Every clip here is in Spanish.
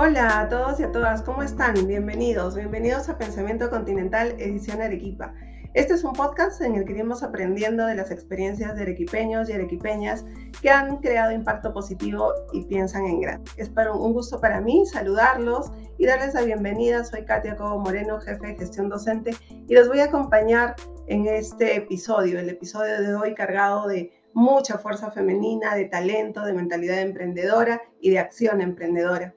Hola a todos y a todas, ¿cómo están? Bienvenidos a Pensamiento Continental, edición Arequipa. Este es un podcast en el que iremos aprendiendo de las experiencias de arequipeños y arequipeñas que han creado impacto positivo y piensan en grande. Es un gusto para mí saludarlos y darles la bienvenida. Soy Katia Cobo Moreno, jefe de gestión docente, y los voy a acompañar en este episodio, el episodio de hoy cargado de mucha fuerza femenina, de talento, de mentalidad emprendedora y de acción emprendedora.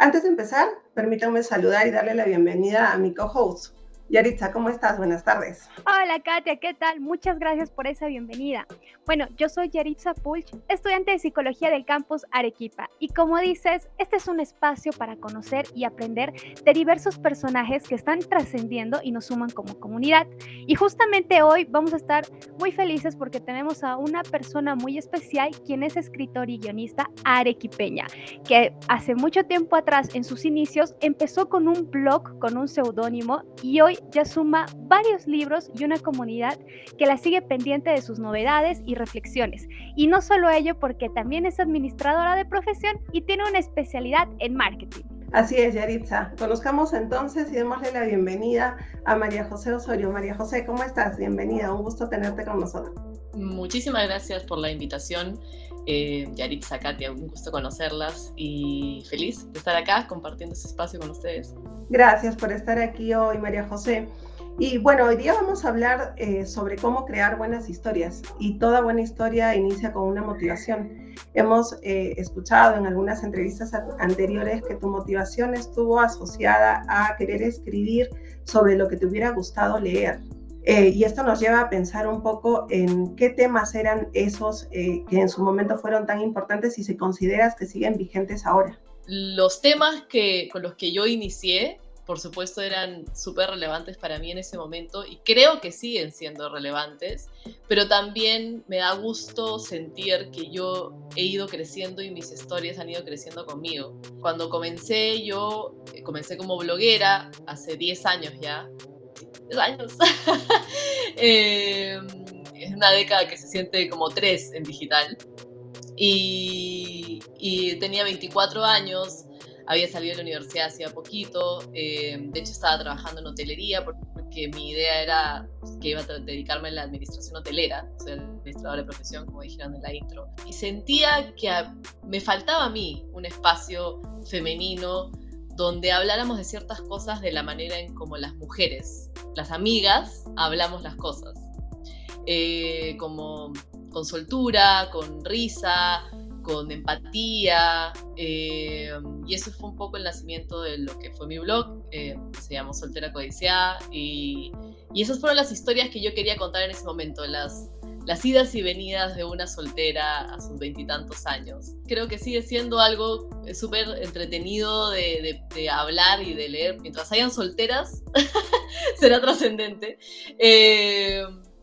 Antes de empezar, permítanme saludar y darle la bienvenida a mi co-host. Yaritza, ¿cómo estás? Buenas tardes. Hola Katia, ¿qué tal? Muchas gracias por esa bienvenida. Bueno, yo soy Yaritza Pulch, estudiante de Psicología del campus Arequipa. Y como dices, este es un espacio para conocer y aprender de diversos personajes que están trascendiendo y nos suman como comunidad. Y justamente hoy vamos a estar muy felices porque tenemos a una persona muy especial, quien es escritor y guionista arequipeña, que hace mucho tiempo atrás, en sus inicios, empezó con un blog con un seudónimo y hoy ya suma varios libros y una comunidad que la sigue pendiente de sus novedades y reflexiones. Y no solo ello, porque también es administradora de profesión y tiene una especialidad en marketing. Así es, Yaritza. Conozcamos entonces y démosle la bienvenida a María José Osorio. María José, ¿cómo estás? Bienvenida, un gusto tenerte con nosotros. Muchísimas gracias por la invitación, Yaritza, Katia, un gusto conocerlas y feliz de estar acá compartiendo este espacio con ustedes. Gracias por estar aquí hoy, María José. Y bueno, hoy día vamos a hablar sobre cómo crear buenas historias, y toda buena historia inicia con una motivación. Hemos escuchado en algunas entrevistas anteriores que tu motivación estuvo asociada a querer escribir sobre lo que te hubiera gustado leer. Y esto nos lleva a pensar un poco en qué temas eran esos que en su momento fueron tan importantes y si consideras que siguen vigentes ahora. Los temas con los que yo inicié, por supuesto, eran súper relevantes para mí en ese momento y creo que siguen siendo relevantes, pero también me da gusto sentir que yo he ido creciendo y mis historias han ido creciendo conmigo. Cuando yo comencé como bloguera hace 10 años ya. 10 años. Es una década que se siente como 3 en digital. Y tenía 24 años, había salido de la universidad hacía poquito, de hecho estaba trabajando en hotelería porque mi idea era que iba a dedicarme a la administración hotelera, soy administradora de profesión, como dijeron en la intro, y sentía que me faltaba a mí un espacio femenino donde habláramos de ciertas cosas de la manera en como las mujeres, las amigas, hablamos las cosas. Como con soltura, con risa, con empatía, y eso fue un poco el nacimiento de lo que fue mi blog, que se llamó Soltera Codiciada, y esas fueron las historias que yo quería contar en ese momento, las idas y venidas de una soltera a sus 20 y tantos años. Creo que sigue siendo algo súper entretenido de hablar y de leer. Mientras hayan solteras, será trascendente.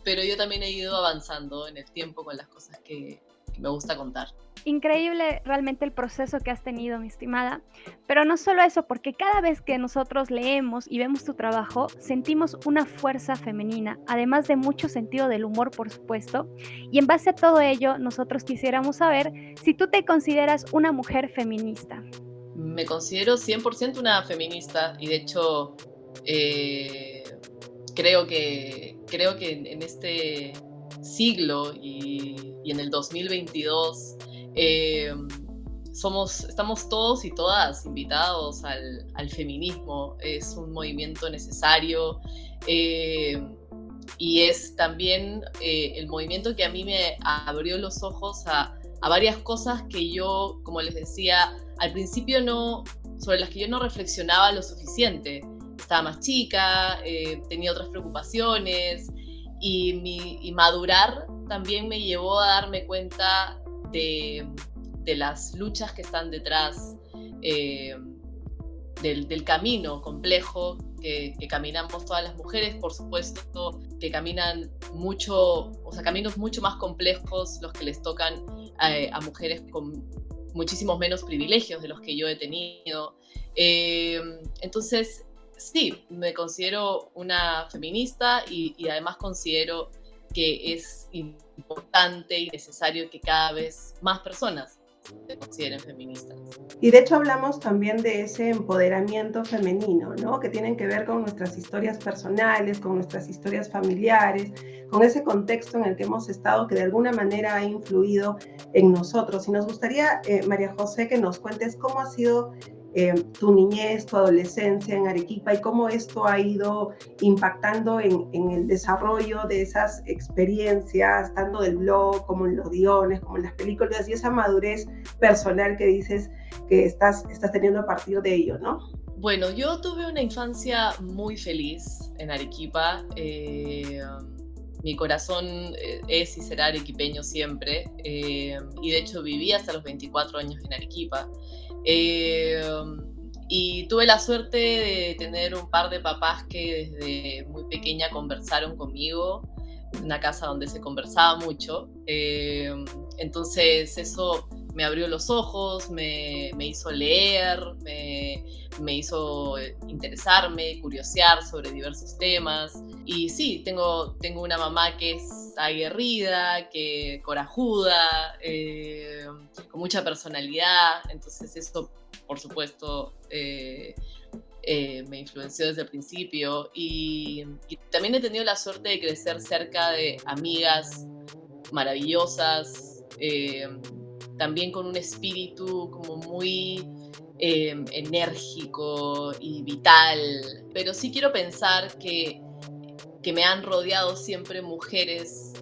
Pero yo también he ido avanzando en el tiempo con las cosas que me gusta contar. Increíble realmente el proceso que has tenido, mi estimada. Pero no solo eso, porque cada vez que nosotros leemos y vemos tu trabajo, sentimos una fuerza femenina, además de mucho sentido del humor, por supuesto. Y en base a todo ello, nosotros quisiéramos saber si tú te consideras una mujer feminista. Me considero 100% una feminista y de hecho creo que en este siglo y en el 2022 estamos todos y todas invitados al feminismo. Es un movimiento necesario y es también el movimiento que a mí me abrió los ojos a varias cosas que yo, como les decía, al principio sobre las que yo no reflexionaba lo suficiente. Estaba más chica, tenía otras preocupaciones y madurar también me llevó a darme cuenta de las luchas que están detrás del camino complejo que caminamos todas las mujeres, por supuesto, que caminan caminos mucho más complejos los que les tocan a mujeres con muchísimos menos privilegios de los que yo he tenido. Entonces, sí, me considero una feminista y además considero que es importante y necesario que cada vez más personas se consideren feministas. Y de hecho hablamos también de ese empoderamiento femenino, ¿no? Que tienen que ver con nuestras historias personales, con nuestras historias familiares, con ese contexto en el que hemos estado que de alguna manera ha influido en nosotros. Y nos gustaría, María José, que nos cuentes cómo ha sido tu niñez, tu adolescencia en Arequipa y cómo esto ha ido impactando en el desarrollo de esas experiencias, tanto del blog como en los guiones, como en las películas, y esa madurez personal que dices que estás teniendo a partir de ello, ¿no? Bueno, yo tuve una infancia muy feliz en Arequipa. Mi corazón es y será arequipeño siempre, y de hecho viví hasta los 24 años en Arequipa. Y tuve la suerte de tener un par de papás que desde muy pequeña conversaron conmigo, una casa donde se conversaba mucho. Entonces eso me abrió los ojos, me hizo leer, me hizo interesarme, curiosear sobre diversos temas. Y sí, tengo una mamá que es aguerrida, que corajuda, con mucha personalidad. Entonces eso, por supuesto, me influenció desde el principio. Y también he tenido la suerte de crecer cerca de amigas maravillosas, también con un espíritu como muy enérgico y vital. Pero sí quiero pensar que me han rodeado siempre mujeres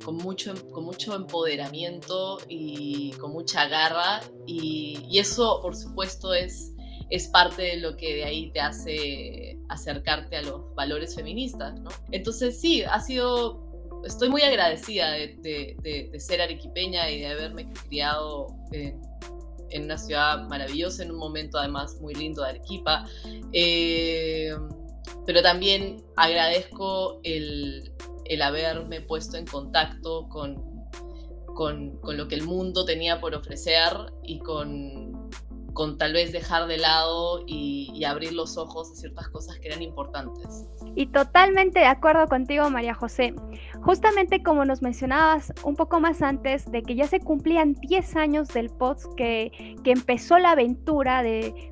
con mucho empoderamiento y con mucha garra, y eso, por supuesto, es parte de lo que de ahí te hace acercarte a los valores feministas, ¿no? Entonces sí, estoy muy agradecida de ser arequipeña y de haberme criado en una ciudad maravillosa, en un momento además muy lindo de Arequipa. Pero también agradezco el haberme puesto en contacto con lo que el mundo tenía por ofrecer y con tal vez dejar de lado y abrir los ojos a ciertas cosas que eran importantes. Y totalmente de acuerdo contigo, María José. Justamente como nos mencionabas un poco más antes de que ya se cumplían 10 años del post que empezó la aventura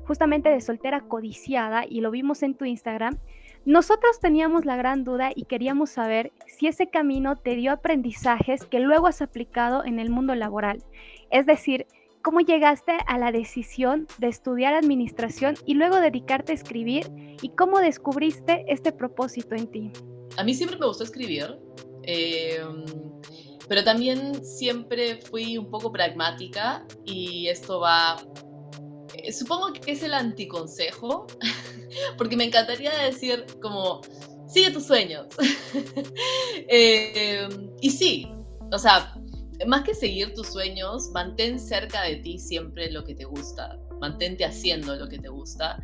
justamente de Soltera Codiciada, y lo vimos en tu Instagram, nosotros teníamos la gran duda y queríamos saber si ese camino te dio aprendizajes que luego has aplicado en el mundo laboral. Es decir, ¿cómo llegaste a la decisión de estudiar administración y luego dedicarte a escribir? ¿Y cómo descubriste este propósito en ti? A mí siempre me gustó escribir, pero también siempre fui un poco pragmática, y esto va... supongo que es el anticonsejo, porque me encantaría decir como, sigue tus sueños. Y sí, o sea, más que seguir tus sueños, mantén cerca de ti siempre lo que te gusta, mantente haciendo lo que te gusta,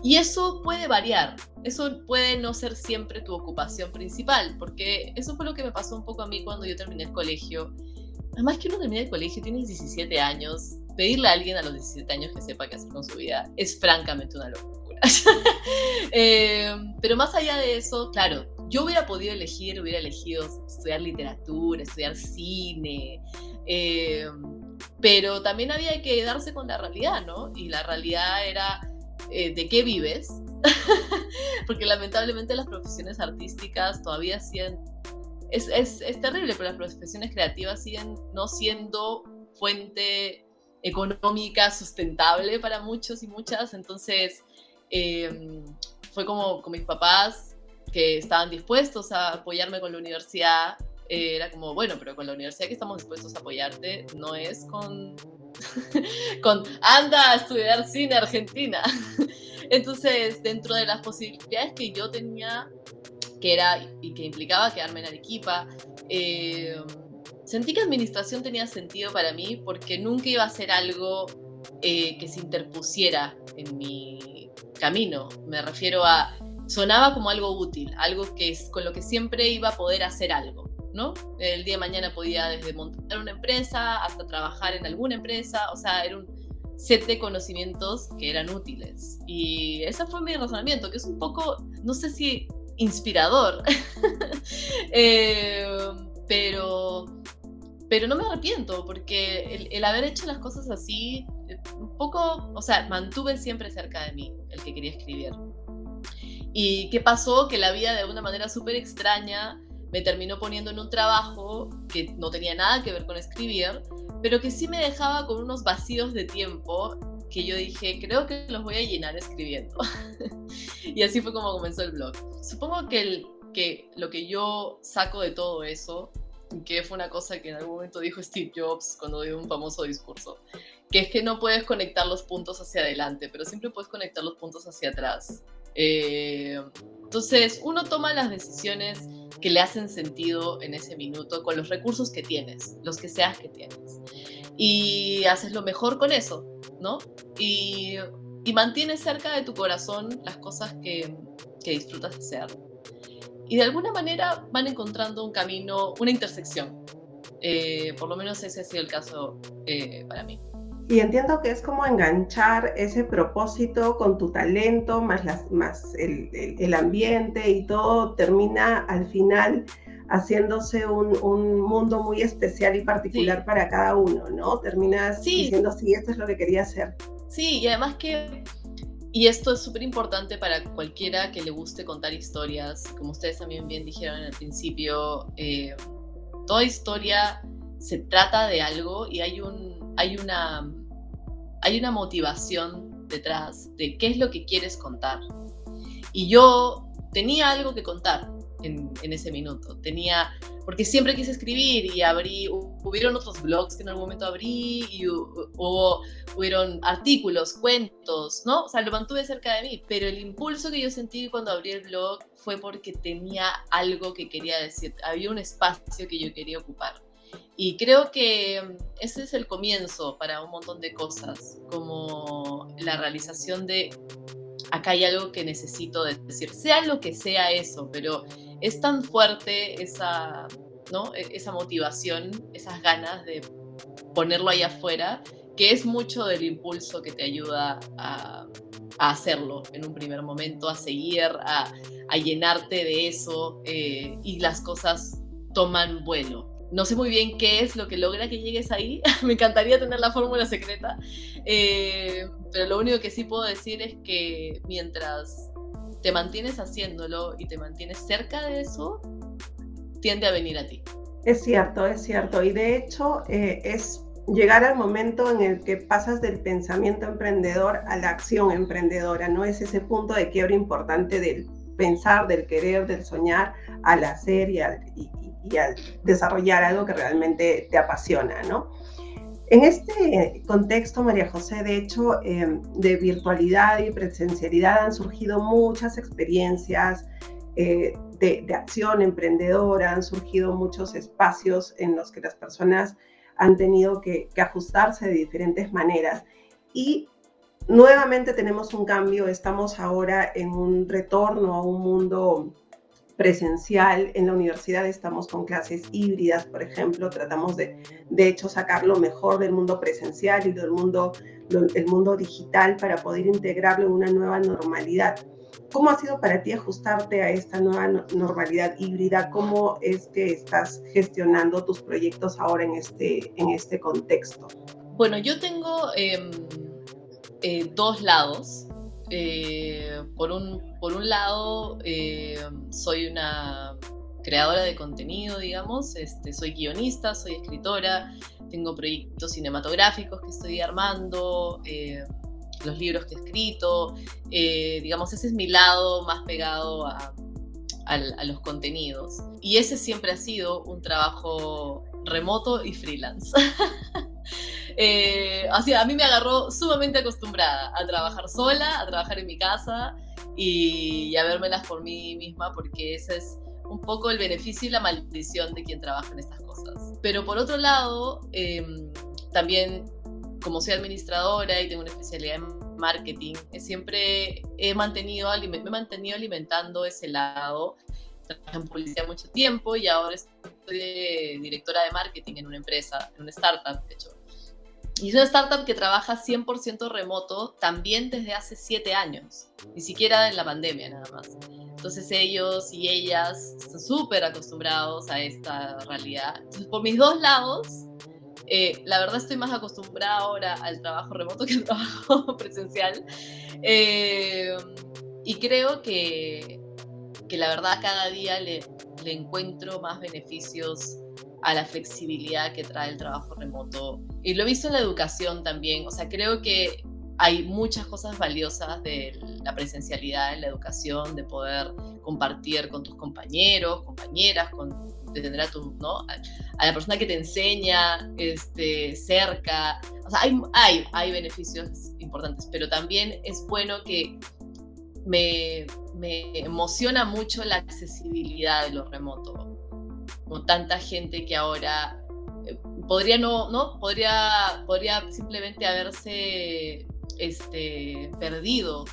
y eso puede variar, eso puede no ser siempre tu ocupación principal, porque eso fue lo que me pasó un poco a mí cuando yo terminé el colegio. Además que uno termina el colegio, tienes 17 años, pedirle a alguien a los 17 años que sepa qué hacer con su vida es francamente una locura. Pero más allá de eso, claro, yo hubiera elegido estudiar literatura, estudiar cine, pero también había que darse con la realidad, ¿no? Y la realidad era de qué vives, porque lamentablemente las profesiones artísticas todavía siguen, es terrible, pero las profesiones creativas siguen no siendo fuente económica sustentable para muchos y muchas. Entonces fue como con mis papás, que estaban dispuestos a apoyarme con la universidad. Era como, bueno, pero con la universidad que estamos dispuestos a apoyarte no es con anda a estudiar cine Argentina. Entonces, dentro de las posibilidades que yo tenía, que implicaba quedarme en Arequipa, sentí que administración tenía sentido para mí, porque nunca iba a ser algo que se interpusiera en mi camino. Me refiero a, sonaba como algo útil, algo con lo que siempre iba a poder hacer algo, ¿no? El día de mañana podía desde montar una empresa hasta trabajar en alguna empresa, o sea, era un set de conocimientos que eran útiles. Y ese fue mi razonamiento, que es un poco, no sé si inspirador, pero pero no me arrepiento, porque el haber hecho las cosas así, un poco, o sea, mantuve siempre cerca de mí el que quería escribir. ¿Y qué pasó? Que la vida, de una manera súper extraña, me terminó poniendo en un trabajo que no tenía nada que ver con escribir, pero que sí me dejaba con unos vacíos de tiempo que yo dije, creo que los voy a llenar escribiendo. Y así fue como comenzó el blog. Supongo que lo que yo saco de todo eso, que fue una cosa que en algún momento dijo Steve Jobs cuando dio un famoso discurso, que es que no puedes conectar los puntos hacia adelante, pero siempre puedes conectar los puntos hacia atrás. Entonces, uno toma las decisiones que le hacen sentido en ese minuto con los recursos que tienes, los que seas que tienes. Y haces lo mejor con eso, ¿no? Y mantienes cerca de tu corazón las cosas que disfrutas hacer. Y de alguna manera van encontrando un camino, una intersección. Por lo menos ese ha sido el caso para mí. Y entiendo que es como enganchar ese propósito con tu talento, más el ambiente, y todo termina al final haciéndose un mundo muy especial y particular, sí, para cada uno, ¿no? Terminas, sí, diciendo, sí, esto es lo que quería hacer. Sí, y además y esto es súper importante para cualquiera que le guste contar historias, como ustedes también bien dijeron en el principio, toda historia se trata de algo y hay una motivación detrás de qué es lo que quieres contar. Y yo tenía algo que contar en ese minuto. Porque siempre quise escribir y hubieron otros blogs que en algún momento abrí y hubieron artículos, cuentos, ¿no? O sea, lo mantuve cerca de mí. Pero el impulso que yo sentí cuando abrí el blog fue porque tenía algo que quería decir. Había un espacio que yo quería ocupar. Y creo que ese es el comienzo para un montón de cosas, como la realización de acá hay algo que necesito decir, sea lo que sea eso, pero es tan fuerte esa motivación, esas ganas de ponerlo ahí afuera, que es mucho del impulso que te ayuda a hacerlo en un primer momento, a seguir, a llenarte de eso, y las cosas toman vuelo. No sé muy bien qué es lo que logra que llegues ahí. Me encantaría tener la fórmula secreta. Pero lo único que sí puedo decir es que mientras te mantienes haciéndolo y te mantienes cerca de eso, tiende a venir a ti. Es cierto, es cierto. Y de hecho, es llegar al momento en el que pasas del pensamiento emprendedor a la acción emprendedora, ¿no? Es ese punto de quiebre importante del pensar, del querer, del soñar, al hacer y al desarrollar algo que realmente te apasiona, ¿no? En este contexto, María José, de hecho, de virtualidad y presencialidad han surgido muchas experiencias de acción emprendedora, han surgido muchos espacios en los que las personas han tenido que ajustarse de diferentes maneras. Y nuevamente tenemos un cambio, estamos ahora en un retorno a un mundo presencial. En la universidad estamos con clases híbridas, por ejemplo, tratamos de hecho sacar lo mejor del mundo presencial y del mundo digital para poder integrarlo en una nueva normalidad. ¿Cómo ha sido para ti ajustarte a esta nueva normalidad híbrida? ¿Cómo es que estás gestionando tus proyectos ahora en este contexto? Bueno, yo tengo dos lados. Por un lado, soy una creadora de contenido, digamos, soy guionista, soy escritora, tengo proyectos cinematográficos que estoy armando, los libros que he escrito, digamos, ese es mi lado más pegado a los contenidos. Y ese siempre ha sido un trabajo remoto y freelance. Así, a mí me agarró sumamente acostumbrada a trabajar sola, a trabajar en mi casa y a vérmelas por mí misma, porque ese es un poco el beneficio y la maldición de quien trabaja en estas cosas. Pero por otro lado, también como soy administradora y tengo una especialidad en marketing, siempre me he mantenido alimentando ese lado. Trabajé en publicidad mucho tiempo y ahora soy directora de marketing en una empresa, en una startup, de hecho. Y es una startup que trabaja 100% remoto también desde hace 7 años, ni siquiera en la pandemia nada más. Entonces ellos y ellas están súper acostumbrados a esta realidad. Entonces por mis dos lados, la verdad estoy más acostumbrada ahora al trabajo remoto que al trabajo presencial. Y creo que la verdad cada día le encuentro más beneficios a la flexibilidad que trae el trabajo remoto. Y lo he visto en la educación también. O sea, creo que hay muchas cosas valiosas de la presencialidad en la educación, de poder compartir con tus compañeros, compañeras, de tener a a la persona que te enseña cerca. O sea, hay beneficios importantes, pero también es bueno que me emociona mucho la accesibilidad de lo remoto. Con tanta gente que ahora podría simplemente haberse perdido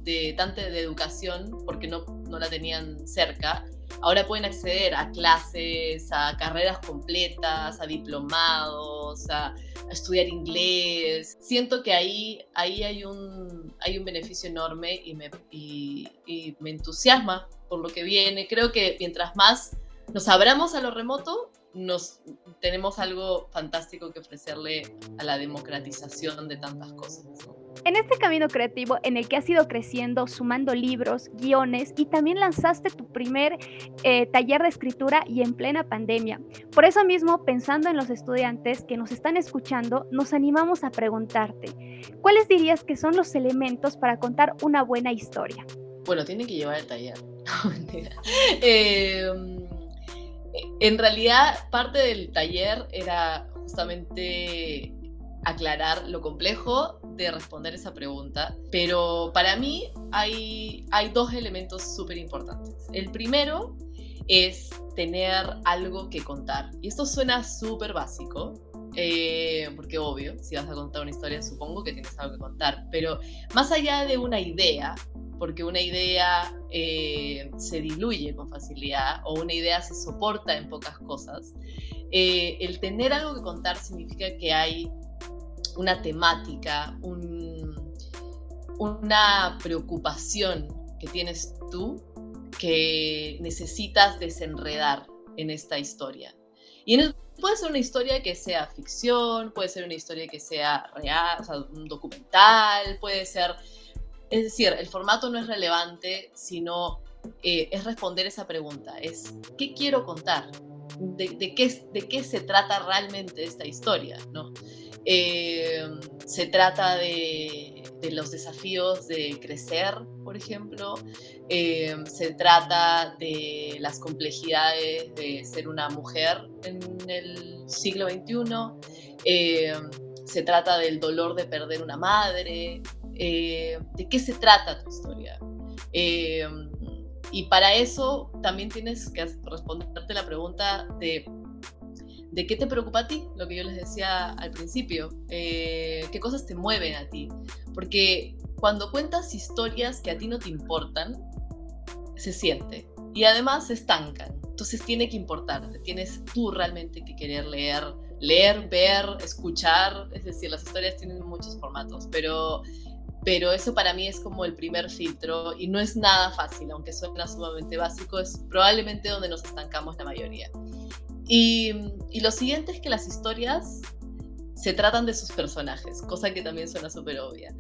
de tanta de educación porque no la tenían cerca. Ahora pueden acceder a clases, a carreras completas, a diplomados, a estudiar inglés. Siento que ahí hay un beneficio enorme y me entusiasma por lo que viene. Creo que mientras más nos abramos a lo remoto, tenemos algo fantástico que ofrecerle a la democratización de tantas cosas, ¿no? En este camino creativo en el que has ido creciendo, sumando libros, guiones y también lanzaste tu primer taller de escritura y en plena pandemia. Por eso mismo, pensando en los estudiantes que nos están escuchando, nos animamos a preguntarte, ¿cuáles dirías que son los elementos para contar una buena historia? Bueno, tienen que llevar el taller. No, mentira. En realidad, parte del taller era justamente aclarar lo complejo de responder esa pregunta, pero para mí hay dos elementos súper importantes. El primero es tener algo que contar, y esto suena súper básico, porque obvio, si vas a contar una historia supongo que tienes algo que contar, pero más allá de una idea, porque una idea se diluye con facilidad o una idea se soporta en pocas cosas, el tener algo que contar significa que hay una temática, una preocupación que tienes tú que necesitas desenredar en esta historia. Y puede ser una historia que sea ficción, puede ser una historia que sea real, o sea, un documental, puede ser... Es decir, el formato no es relevante, sino es responder esa pregunta. Es, ¿qué quiero contar? ¿De qué se trata realmente esta historia, ¿no? Se trata de los desafíos de crecer, por ejemplo. Se trata de las complejidades de ser una mujer en el siglo XXI. Se trata del dolor de perder una madre. ¿De qué se trata tu historia? Y para eso también tienes que responderte la pregunta de qué te preocupa a ti, lo que yo les decía al principio, qué cosas te mueven a ti, porque cuando cuentas historias que a ti no te importan, se siente y además se estancan, entonces tiene que importarte, tienes tú realmente que querer leer, ver, escuchar, es decir, las historias tienen muchos formatos, pero eso para mí es como el primer filtro y no es nada fácil, aunque suena sumamente básico, es probablemente donde nos estancamos la mayoría. Y lo siguiente es que las historias se tratan de sus personajes, cosa que también suena súper obvia.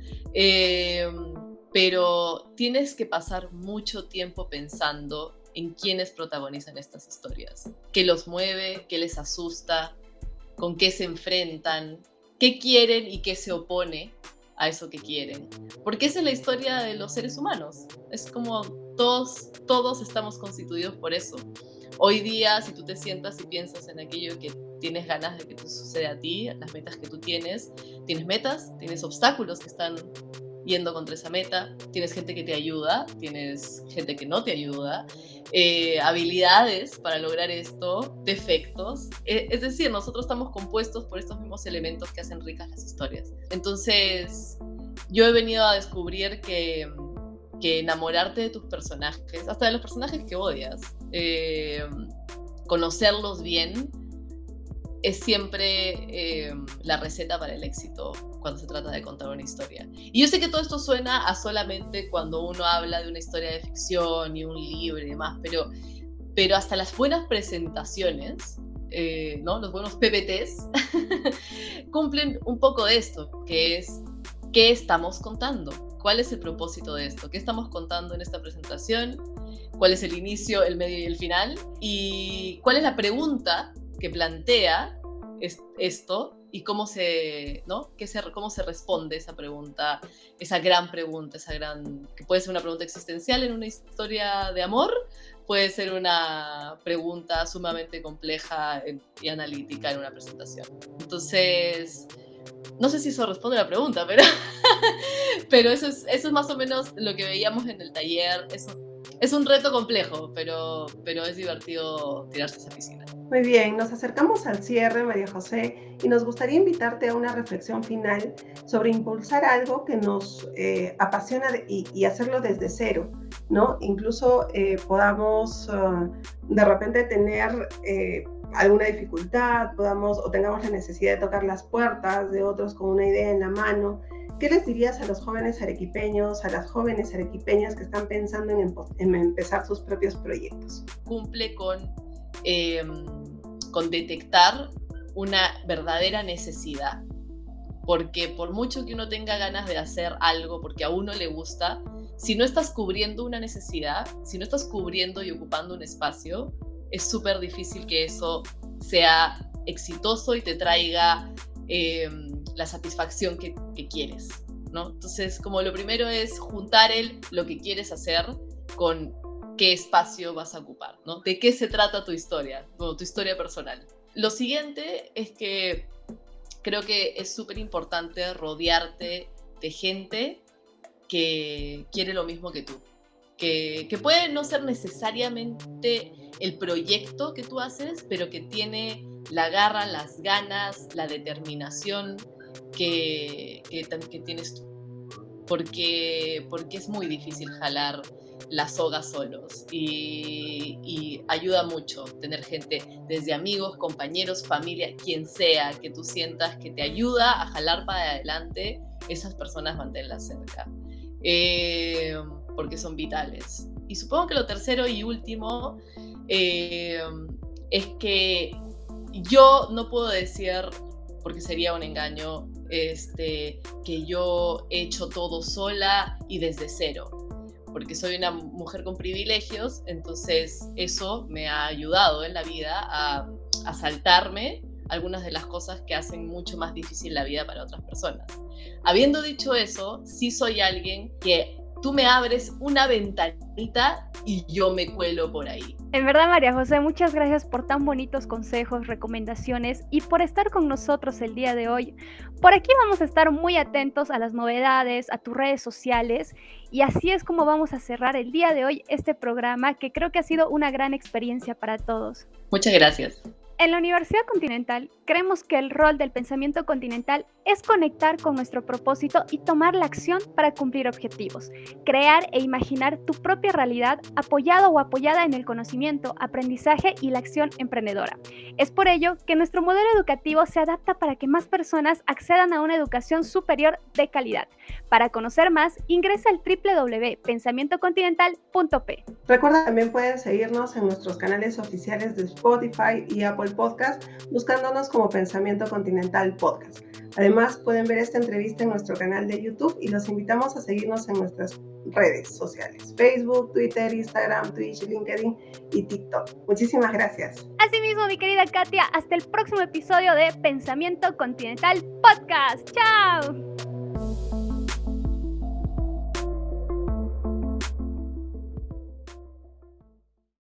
Pero tienes que pasar mucho tiempo pensando en quiénes protagonizan estas historias, qué los mueve, qué les asusta, con qué se enfrentan, qué quieren y qué se opone a eso que quieren. Porque esa es la historia de los seres humanos. Es como todos estamos constituidos por eso. Hoy día, si tú te sientas y piensas en aquello que tienes ganas de que te suceda a ti, las metas que tú tienes metas, tienes obstáculos que están yendo contra esa meta, tienes gente que te ayuda, tienes gente que no te ayuda, habilidades para lograr esto, defectos. Es decir, nosotros estamos compuestos por estos mismos elementos que hacen ricas las historias. Entonces, yo he venido a descubrir que enamorarte de tus personajes, hasta de los personajes que odias, conocerlos bien, es siempre la receta para el éxito cuando se trata de contar una historia. Y yo sé que todo esto suena a solamente cuando uno habla de una historia de ficción y un libro y demás, pero hasta las buenas presentaciones, ¿no? Los buenos PPTs cumplen un poco de esto, que es ¿qué estamos contando? ¿Cuál es el propósito de esto? ¿Qué estamos contando en esta presentación? ¿Cuál es el inicio, el medio y el final? ¿Y cuál es la pregunta que plantea esto y cómo cómo se responde esa pregunta, esa gran pregunta, que puede ser una pregunta existencial en una historia de amor, puede ser una pregunta sumamente compleja y analítica en una presentación. Entonces, no sé si eso responde a la pregunta, pero eso es más o menos lo que veíamos en el taller. Es un reto complejo, pero es divertido tirarse a esa piscina. Muy bien, nos acercamos al cierre, María José, y nos gustaría invitarte a una reflexión final sobre impulsar algo que nos apasiona y hacerlo desde cero, ¿no? Incluso podamos de repente tener alguna dificultad, o tengamos la necesidad de tocar las puertas de otros con una idea en la mano. ¿Qué les dirías a los jóvenes arequipeños, a las jóvenes arequipeñas que están pensando en empezar sus propios proyectos? Cumple con detectar una verdadera necesidad, porque por mucho que uno tenga ganas de hacer algo porque a uno le gusta, si no estás cubriendo una necesidad, si no estás cubriendo y ocupando un espacio, es súper difícil que eso sea exitoso y te traiga la satisfacción que quieres, ¿no? Entonces, como lo primero es juntar lo que quieres hacer con qué espacio vas a ocupar, ¿no? ¿De qué se trata tu historia, tu historia personal? Lo siguiente es que creo que es súper importante rodearte de gente que quiere lo mismo que tú, que puede no ser necesariamente el proyecto que tú haces, pero que tiene la garra, las ganas, la determinación que tienes tú. Porque es muy difícil jalar la soga solos y ayuda mucho tener gente, desde amigos, compañeros, familia, quien sea, que tú sientas que te ayuda a jalar para adelante. Esas personas manténlas cerca, porque son vitales. Y supongo que lo tercero y último es que yo no puedo decir, porque sería un engaño, que yo he hecho todo sola y desde cero, porque soy una mujer con privilegios. Entonces eso me ha ayudado en la vida a saltarme algunas de las cosas que hacen mucho más difícil la vida para otras personas. Habiendo dicho eso, sí soy alguien que tú me abres una ventanita y yo me cuelo por ahí. En verdad, María José, muchas gracias por tan bonitos consejos, recomendaciones y por estar con nosotros el día de hoy. Por aquí vamos a estar muy atentos a las novedades, a tus redes sociales, y así es como vamos a cerrar el día de hoy este programa, que creo que ha sido una gran experiencia para todos. Muchas gracias. En la Universidad Continental creemos que el rol del pensamiento continental es conectar con nuestro propósito y tomar la acción para cumplir objetivos, crear e imaginar tu propia realidad apoyado o apoyada en el conocimiento, aprendizaje y la acción emprendedora. Es por ello que nuestro modelo educativo se adapta para que más personas accedan a una educación superior de calidad. Para conocer más, ingresa al www.pensamientocontinental.p. Recuerda, también pueden seguirnos en nuestros canales oficiales de Spotify y Apple Podcast, buscándonos como Pensamiento Continental Podcast. Además, pueden ver esta entrevista en nuestro canal de YouTube y los invitamos a seguirnos en nuestras redes sociales: Facebook, Twitter, Instagram, Twitch, LinkedIn y TikTok. Muchísimas gracias. Asimismo, mi querida Katia, hasta el próximo episodio de Pensamiento Continental Podcast. ¡Chao!